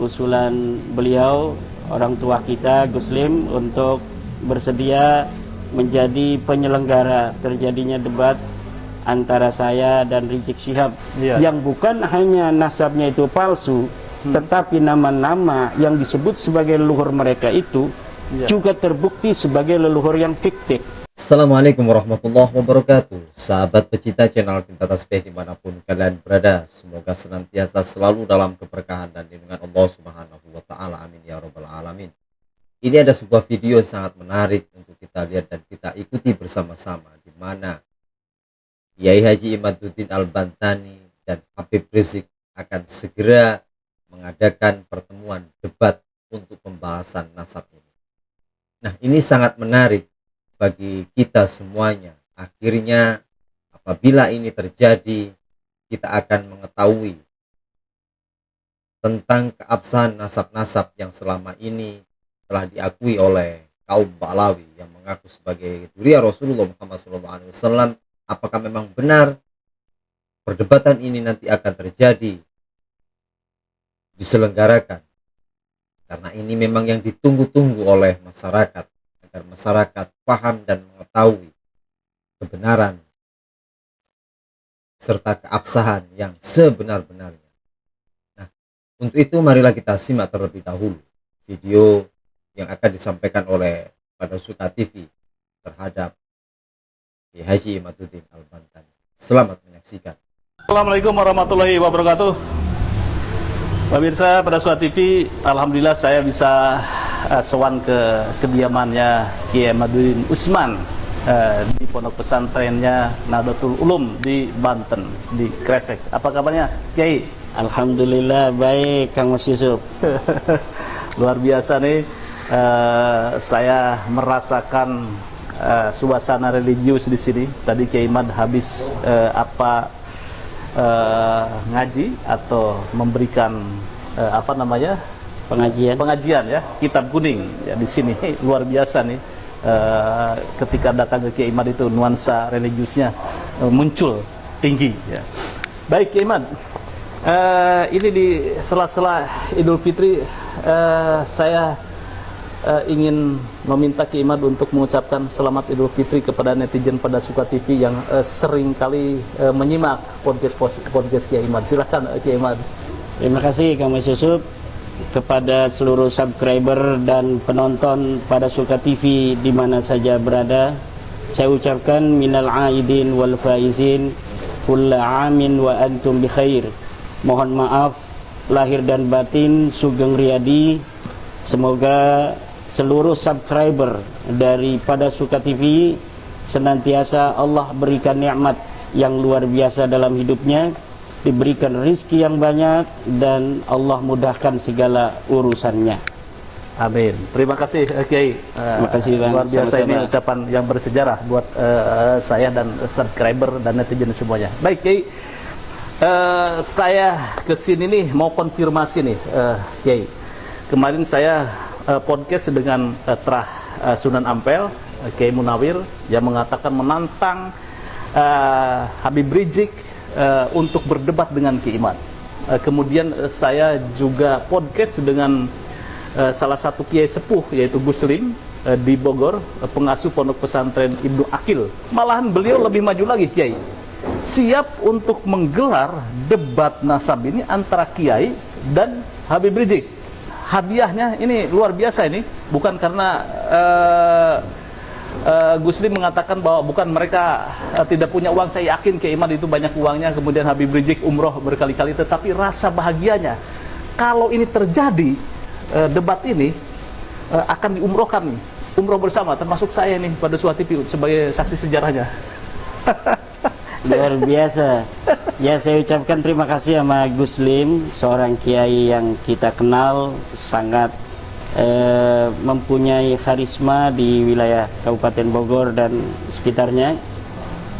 usulan beliau, orang tua kita Gus Lim, untuk bersedia menjadi penyelenggara terjadinya debat antara saya dan Rizik Syihab, yang bukan hanya nasabnya itu palsu, tetapi nama-nama yang disebut sebagai leluhur mereka itu juga terbukti sebagai leluhur yang fiktif. Assalamualaikum warahmatullahi wabarakatuh. Sahabat pecinta channel Tinta Tasbih dimanapun kalian berada, semoga senantiasa selalu dalam keberkahan dan lindungan Allah Subhanahu wa Ta'ala. Amin ya Rabbal Alamin. Ini ada sebuah video yang sangat menarik untuk kita lihat dan kita ikuti bersama-sama, di mana Kiai Haji Imaduddin Al-Bantani dan Habib Rizik akan segera mengadakan pertemuan debat untuk pembahasan nasab ini. Nah, ini sangat menarik bagi kita semuanya. Akhirnya apabila ini terjadi, kita akan mengetahui tentang keabsahan nasab-nasab yang selama ini telah diakui oleh kaum Ba'lawi yang mengaku sebagai dzurriyyah Rasulullah Muhammad SAW. Apakah memang benar perdebatan ini nanti akan terjadi, diselenggarakan? Karena ini memang yang ditunggu-tunggu oleh masyarakat, agar masyarakat paham dan mengetahui kebenaran serta keabsahan yang sebenar-benarnya. Nah, untuk itu marilah kita simak terlebih dahulu video yang akan disampaikan oleh Padasuka TV terhadap Kiai Haji Imaduddin Al-Bantani. Selamat menyaksikan. Assalamualaikum warahmatullahi wabarakatuh. Pemirsa Padasuka TV, alhamdulillah saya bisa sowan ke kediamannya Kiai Imaduddin Usman di pondok pesantrennya Nahdlatul Ulum di Banten, di Kresek. Apa kabarnya, Kiai? Alhamdulillah baik, Kang Mas Yusuf. Luar biasa nih, saya merasakan suasana religius di sini. Tadi Kiai Imad habis ngaji atau memberikan pengajian ya, kitab kuning ya di sini. Luar biasa nih, ketika datang ke Kiai Imad itu nuansa religiusnya muncul tinggi ya. Baik Kiai Imad, ini di sela-sela Idul Fitri, saya ingin meminta Kiai Imad untuk mengucapkan selamat Idul Fitri kepada netizen Padasuka TV yang sering kali menyimak podcast Kiai Imad. Silakan Kiai Imad. Terima kasih Kang Mas Yusuf. Kepada seluruh subscriber dan penonton Padasuka TV di mana saja berada, saya ucapkan minal aidin wal faizin kulla amin wa antum bi khair. Mohon maaf lahir dan batin sugeng riyadi. Semoga seluruh subscriber dari Padasuka TV senantiasa Allah berikan nikmat yang luar biasa dalam hidupnya, diberikan rizki yang banyak, dan Allah mudahkan segala urusannya. Amin. Terima kasih Kiai. Terima kasih Bang. Luar biasa. Sama-sama. Ini ucapan yang bersejarah buat saya dan subscriber dan netizen semuanya. Baik Kiai, saya kesini nih mau konfirmasi nih Kiai. Kemarin saya podcast dengan Trah Sunan Ampel, Kiai Munawir, yang mengatakan menantang Habib Rizik untuk berdebat dengan Kiai Imad. Kemudian saya juga podcast dengan salah satu Kiai Sepuh, yaitu Gus Lim di Bogor, pengasuh pondok pesantren Ibnu Akil. Malahan beliau lebih maju lagi, Kiai, siap untuk menggelar debat nasab ini antara Kiai dan Habib Rizik. Hadiahnya ini luar biasa ini, bukan karena Gus Lim mengatakan bahwa bukan mereka tidak punya uang. Saya yakin Kiai Imad itu banyak uangnya, kemudian Habib Rizik umroh berkali-kali, tetapi rasa bahagianya kalau ini terjadi, debat ini akan diumrohkan nih, umroh bersama, termasuk saya nih pada suatu TV sebagai saksi sejarahnya. Luar biasa. Ya, saya ucapkan terima kasih sama Gus Lim, seorang kiai yang kita kenal, sangat mempunyai karisma di wilayah Kabupaten Bogor dan sekitarnya.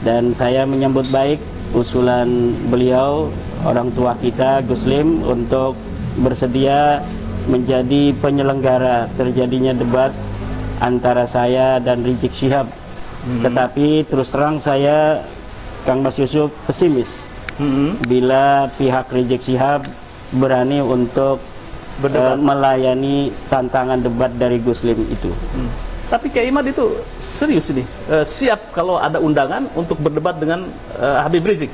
Dan saya menyambut baik usulan beliau, orang tua kita Gus Lim, untuk bersedia menjadi penyelenggara terjadinya debat antara saya dan Rizik Syihab. Tetapi terus terang saya, Kang Mas Yusuf, pesimis bila pihak Rizik Syihab berani untuk melayani tantangan debat dari Guslim itu. Tapi Kiai Imad itu serius ini, siap kalau ada undangan untuk berdebat dengan Habib Rizik.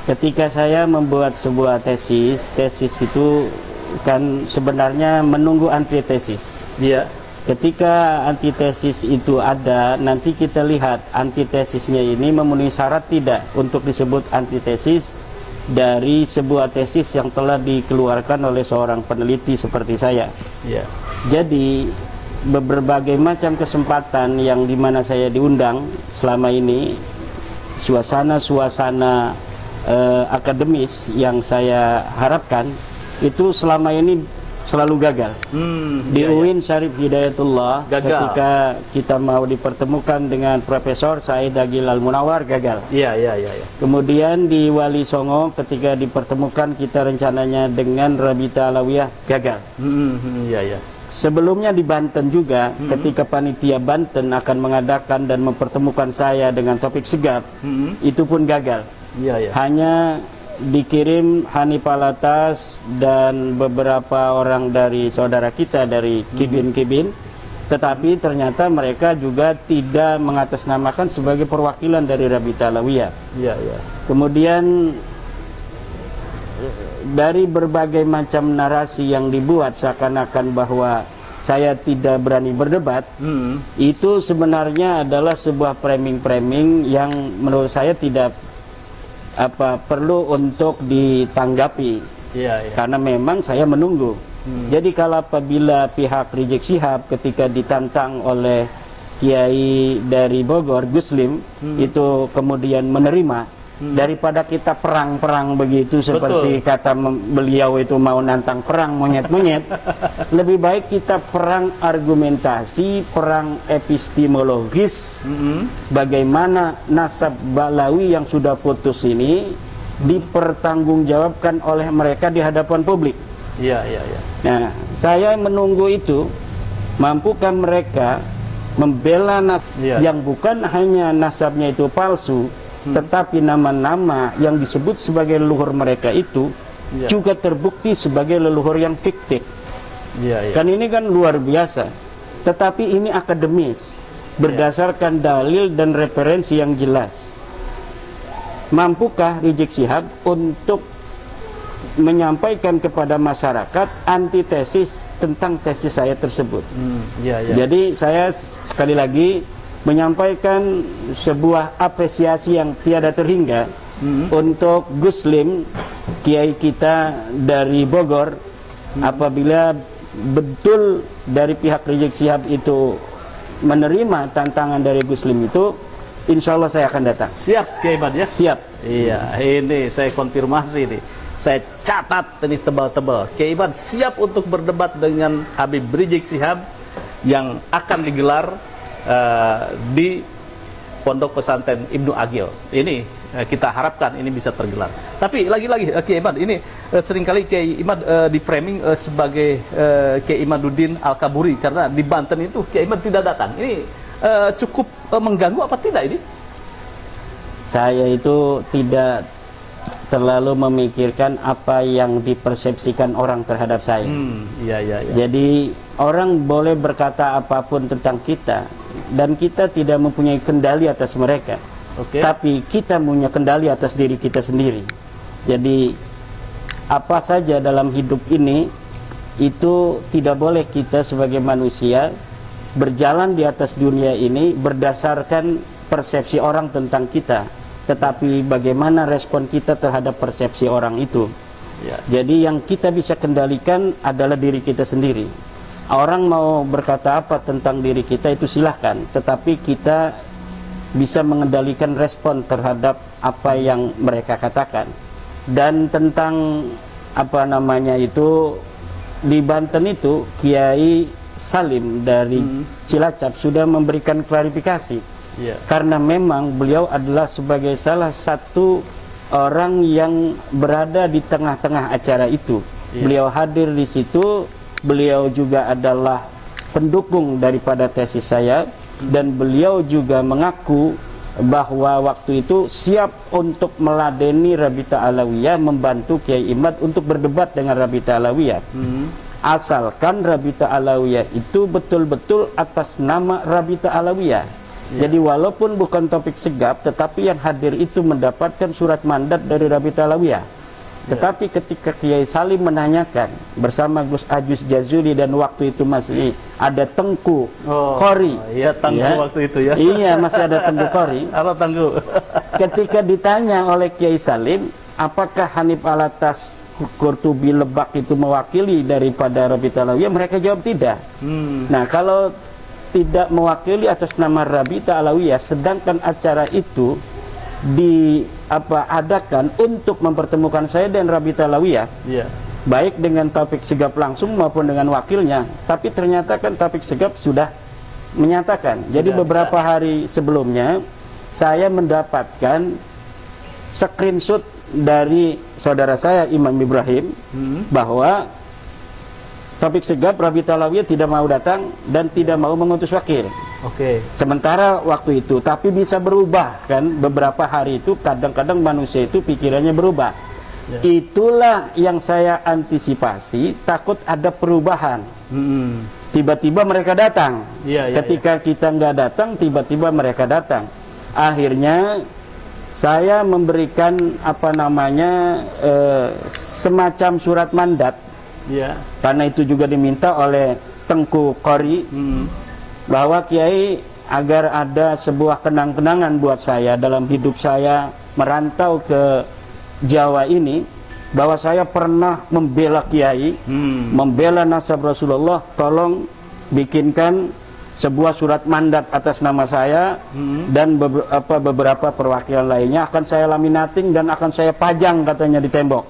Ketika saya membuat sebuah tesis itu kan sebenarnya menunggu antitesis. Iya. Ketika antitesis itu ada, nanti kita lihat antitesisnya ini memenuhi syarat tidak untuk disebut antitesis dari sebuah tesis yang telah dikeluarkan oleh seorang peneliti seperti saya. Iya. Jadi berbagai macam kesempatan yang dimana saya diundang selama ini, suasana-suasana akademis yang saya harapkan itu selama ini selalu gagal. Di UIN Syarif Hidayatullah ketika kita mau dipertemukan dengan Profesor Said Agil Al-Munawar gagal. Iya. Kemudian di Wali Songo ketika dipertemukan kita rencananya dengan Rabita Alawiyah gagal. Iya. Sebelumnya di Banten juga ketika panitia Banten akan mengadakan dan mempertemukan saya dengan Taufik Segaf, itu pun gagal. Iya. Hanya dikirim Hanif Alatas dan beberapa orang dari saudara kita dari Kibin, tetapi ternyata mereka juga tidak mengatasnamakan sebagai perwakilan dari Rabita Alawiyah. Iya. Kemudian dari berbagai macam narasi yang dibuat seakan-akan bahwa saya tidak berani berdebat, itu sebenarnya adalah sebuah framing-framing yang menurut saya tidak perlu untuk ditanggapi. Iya. Karena memang saya menunggu. Jadi kalau apabila pihak Rizik Syihab ketika ditantang oleh Kiai dari Bogor, Guslim, itu kemudian menerima, daripada kita perang-perang begitu seperti kata beliau itu mau nantang perang monyet-monyet, lebih baik kita perang argumentasi, perang epistemologis, bagaimana nasab Balawi yang sudah putus ini dipertanggungjawabkan oleh mereka di hadapan publik. Iya. Nah, saya menunggu itu, mampukah mereka membela yang bukan hanya nasabnya itu palsu, tetapi nama-nama yang disebut sebagai leluhur mereka itu juga terbukti sebagai leluhur yang fiktif. Kan ini kan luar biasa. Tetapi ini akademis, berdasarkan dalil dan referensi yang jelas. Mampukah Rizik Syihab untuk menyampaikan kepada masyarakat antitesis tentang tesis saya tersebut? Jadi saya sekali lagi menyampaikan sebuah apresiasi yang tiada terhingga untuk Guslim, kiai kita dari Bogor. Apabila betul dari pihak Rizik Syihab itu menerima tantangan dari Guslim itu, insya Allah saya akan datang. Siap Kiai Imad ya? Siap. Iya, ini saya konfirmasi nih. Saya catat ini tebal-tebal. Kiai Imad siap untuk berdebat dengan Habib Rizik Syihab yang akan digelar di Pondok Pesantren Ibnu Agil. Ini kita harapkan ini bisa tergelar. Tapi lagi-lagi Kiai Imad ini seringkali Kiai Imad di framing sebagai Kiai Imaduddin Al-Kaburi karena di Banten itu Kiai Imad tidak datang. Ini cukup mengganggu apa tidak ini? Saya itu tidak terlalu memikirkan apa yang dipersepsikan orang terhadap saya. Iya. Jadi orang boleh berkata apapun tentang kita dan kita tidak mempunyai kendali atas mereka. Tapi kita punya kendali atas diri kita sendiri. Jadi apa saja dalam hidup ini itu tidak boleh kita sebagai manusia berjalan di atas dunia ini berdasarkan persepsi orang tentang kita, tetapi bagaimana respon kita terhadap persepsi orang itu. Jadi yang kita bisa kendalikan adalah diri kita sendiri. Orang mau berkata apa tentang diri kita itu silahkan, tetapi kita bisa mengendalikan respon terhadap apa yang mereka katakan. Dan tentang apa namanya itu, di Banten itu Kiai Salim dari Cilacap sudah memberikan klarifikasi. Karena memang beliau adalah sebagai salah satu orang yang berada di tengah-tengah acara itu. Beliau hadir di situ, beliau juga adalah pendukung daripada tesis saya, dan beliau juga mengaku bahwa waktu itu siap untuk meladeni Rabita Alawiyah, membantu Kiai Imad untuk berdebat dengan Rabita Alawiyah. asalkan Rabita Alawiyah itu betul-betul atas nama Rabita Alawiyah. Jadi walaupun bukan Taufik Segaf, tetapi yang hadir itu mendapatkan surat mandat dari Rabita Alawiyah. Tetapi ketika Kiai Salim menanyakan bersama Gus Ajis Jazuli, dan waktu itu masih ada Tengku Qori. Iya, Tengku waktu itu ya. Iya, masih ada Tengku Qori. Halo Tengku. Ketika ditanya oleh Kiai Salim, apakah Hanif Alatas Qurtubi Lebak itu mewakili daripada Rabita Alawiyah, mereka jawab tidak. Nah, kalau tidak mewakili atas nama Rabita Alawiyah, sedangkan acara itu adakan untuk mempertemukan saya dan Rabita Alawiyah, baik dengan Taufik Segaf langsung maupun dengan wakilnya, tapi ternyata kan Taufik Segaf sudah menyatakan. Jadi beberapa hari sebelumnya saya mendapatkan screenshot dari saudara saya Imam Ibrahim bahwa Taufik Segaf, Rabita Alawiyah tidak mau datang dan tidak mau mengutus wakil. Sementara waktu itu, tapi bisa berubah kan, beberapa hari itu kadang-kadang manusia itu pikirannya berubah. Itulah yang saya antisipasi, takut ada perubahan. Tiba-tiba mereka datang. Ketika kita nggak datang, tiba-tiba mereka datang. Akhirnya saya memberikan semacam surat mandat, karena itu juga diminta oleh Tengku Qori, bahwa Kiai agar ada sebuah kenang-kenangan buat saya dalam hidup saya merantau ke Jawa ini, bahwa saya pernah membela Kiai, membela nasab Rasulullah. Tolong bikinkan sebuah surat mandat atas nama saya dan beberapa perwakilan lainnya, akan saya laminating dan akan saya pajang katanya di tembok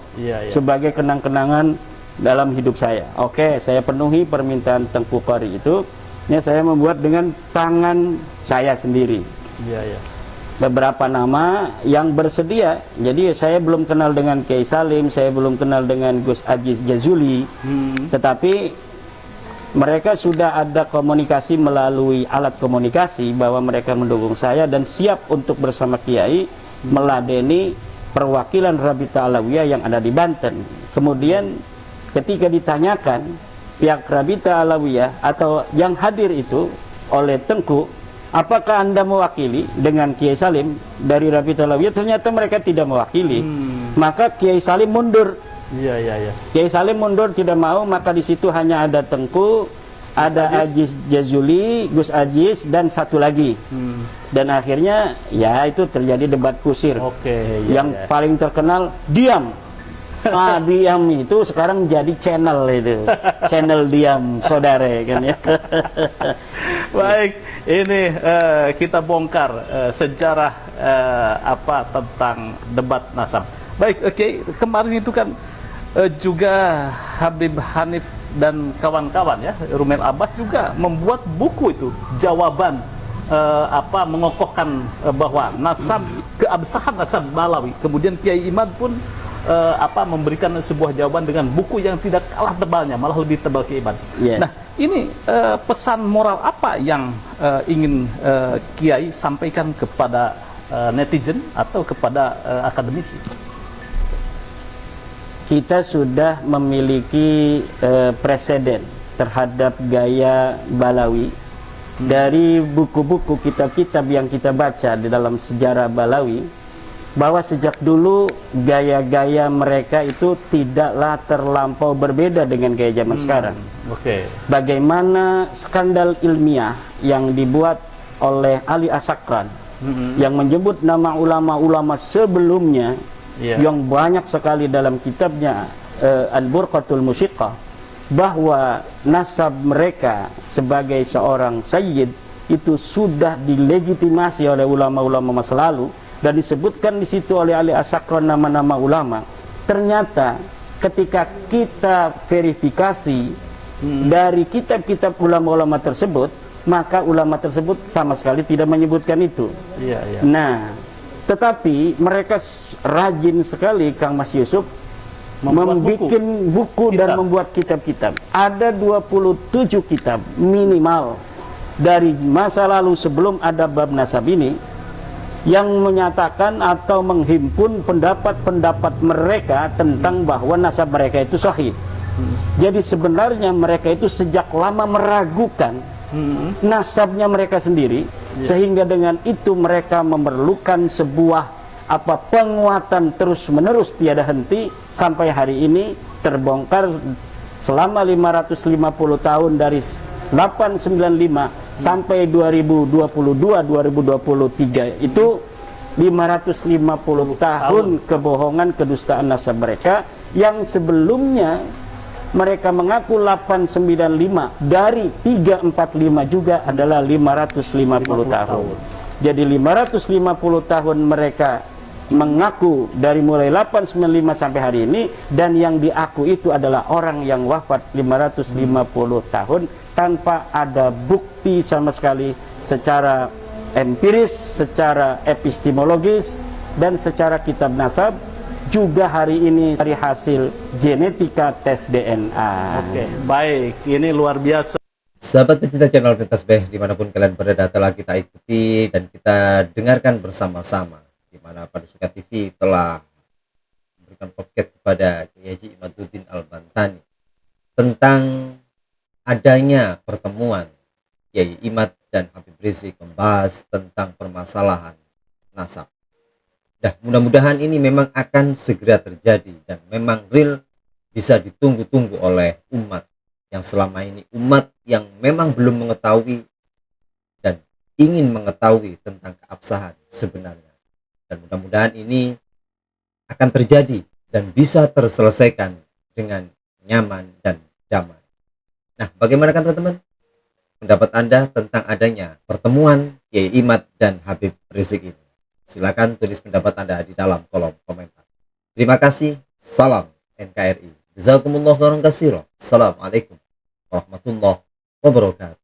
sebagai kenang-kenangan dalam hidup saya. Oke, saya penuhi permintaan Tengku Qori itu. Ini saya membuat dengan tangan saya sendiri. Beberapa nama yang bersedia. Jadi saya belum kenal dengan Kiai Salim, saya belum kenal dengan Gus Ajis Jazuli, tetapi mereka sudah ada komunikasi melalui alat komunikasi bahwa mereka mendukung saya dan siap untuk bersama Kiai meladeni perwakilan Rabita Alawiyah yang ada di Banten. Kemudian ketika ditanyakan pihak Rabita Alawiyah atau yang hadir itu oleh Tengku, apakah Anda mewakili dengan Kiai Salim dari Rabita Alawiyah, ternyata mereka tidak mewakili. Maka Kiai Salim mundur. Kiai Salim mundur, tidak mau, maka di situ hanya ada Tengku, ada Ajis Jazuli, Gus Ajis, dan satu lagi. Dan akhirnya ya itu terjadi debat kusir. Yang paling terkenal diam. Diam itu sekarang jadi channel itu. Channel diam saudara kan ya. Baik, ini kita bongkar sejarah tentang debat nasab. Baik, kemarin itu kan juga Habib Hanif dan kawan-kawan ya, Rumel Abbas juga membuat buku itu, jawaban mengokohkan bahwa nasab, keabsahan nasab Balawi. Kemudian Kiai Imad pun memberikan sebuah jawaban dengan buku yang tidak kalah tebalnya, malah lebih tebal Kiai Imad. Nah, ini pesan moral apa yang ingin Kiai sampaikan kepada netizen atau kepada akademisi? Kita sudah memiliki preseden terhadap gaya Balawi dari buku-buku, kitab-kitab yang kita baca di dalam sejarah Balawi, bahwa sejak dulu gaya-gaya mereka itu tidaklah terlampau berbeda dengan gaya zaman sekarang. Bagaimana skandal ilmiah yang dibuat oleh Ali Asakran yang menyebut nama ulama-ulama sebelumnya, yang banyak sekali dalam kitabnya Al-Burqatul Musyiqah, bahwa nasab mereka sebagai seorang sayyid itu sudah dilegitimasi oleh ulama-ulama masa lalu, dan disebutkan di situ oleh Ali Asakran nama-nama ulama. Ternyata ketika kita verifikasi dari kitab-kitab ulama-ulama tersebut, maka ulama tersebut sama sekali tidak menyebutkan itu. Nah, tetapi mereka rajin sekali, Kang Mas Yusuf, membuat buku dan membuat kitab-kitab. Ada 27 kitab minimal dari masa lalu sebelum ada bab nasab ini, yang menyatakan atau menghimpun pendapat-pendapat mereka tentang bahwa nasab mereka itu sahih. Jadi sebenarnya mereka itu sejak lama meragukan nasabnya mereka sendiri, sehingga dengan itu mereka memerlukan sebuah penguatan terus-menerus tiada henti sampai hari ini terbongkar selama 550 tahun dari 895 sampai 2022-2023 itu 550 tahun kebohongan kedustaan nasab mereka yang sebelumnya mereka mengaku 895 dari 345 juga adalah 550 tahun. Jadi 550 tahun mereka mengaku dari mulai 895 sampai hari ini, dan yang diaku itu adalah orang yang wafat 550 tahun tanpa ada bukti sama sekali secara empiris, secara epistemologis, dan secara kitab nasab. Juga hari ini dari hasil genetika tes DNA. Oke, baik. Ini luar biasa. Sahabat pecinta channel Tasbih dimanapun kalian berada, telah kita ikuti dan kita dengarkan bersama-sama, di mana Padusuka TV telah memberikan podcast kepada Kiai Haji Imaduddin Al-Bantani tentang adanya pertemuan Kiai Imad dan Habib Rizik membahas tentang permasalahan nasab. Nah, mudah-mudahan ini memang akan segera terjadi dan memang real bisa ditunggu-tunggu oleh umat yang selama ini, umat yang memang belum mengetahui dan ingin mengetahui tentang keabsahan sebenarnya. Dan mudah-mudahan ini akan terjadi dan bisa terselesaikan dengan nyaman dan damai. Nah, bagaimana kan teman-teman pendapat Anda tentang adanya pertemuan Kiai Imad dan Habib Rizik ini? Silakan tulis pendapat Anda di dalam kolom komentar. Terima kasih. Salam NKRI. Jazakumullah khairan katsiran. Assalamualaikum warahmatullahi wabarakatuh.